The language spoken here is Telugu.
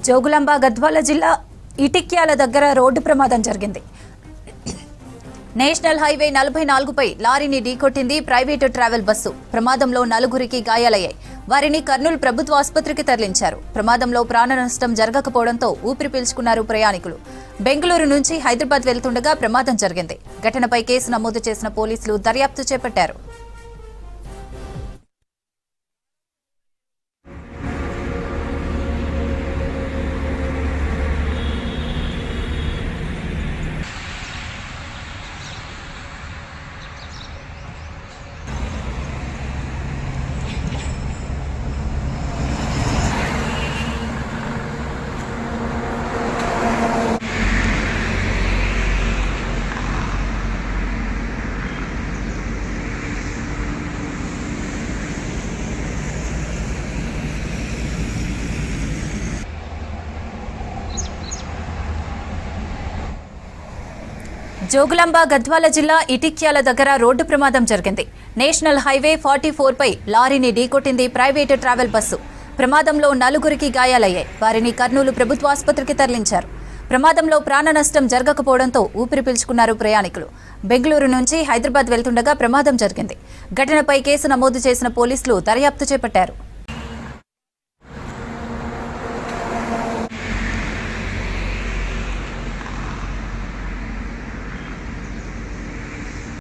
జోగులాంబ గద్వాల జిల్లా ఇటిక్యాల దగ్గర రోడ్డు ప్రమాదం జరిగింది. నేషనల్ హైవే 44పై లారీని ఢీకొట్టింది ప్రైవేటు ట్రావెల్ బస్సు. ప్రమాదంలో 4గురికి గాయాలయ్యాయి. వారిని కర్నూలు ప్రభుత్వ ఆసుపత్రికి తరలించారు. ప్రమాదంలో ప్రాణ నష్టం జరగకపోవడంతో ఊపిరి పీల్చుకున్నారు ప్రయాణికులు. బెంగళూరు నుంచి హైదరాబాద్ వెళ్తుండగా ప్రమాదం జరిగింది. ఘటనపై కేసు నమోదు చేసిన పోలీసులు దర్యాప్తు చేపట్టారు. జోగులాంబ గద్వాల జిల్లా ఇటిక్యాల దగ్గర రోడ్డు ప్రమాదం జరిగింది. నేషనల్ హైవే 44పై లారీని ఢీకొట్టింది ప్రైవేటు ట్రావెల్ బస్సు. ప్రమాదంలో 4గురికి గాయాలయ్యాయి. వారిని కర్నూలు ప్రభుత్వ ఆసుపత్రికి తరలించారు. ప్రమాదంలో ప్రాణ నష్టం జరగకపోవడంతో ఊపిరి పీల్చుకున్నారు ప్రయాణికులు. బెంగళూరు నుంచి హైదరాబాద్ వెళ్తుండగా ప్రమాదం జరిగింది. ఘటనపై కేసు నమోదు చేసిన పోలీసులు దర్యాప్తు చేపట్టారు.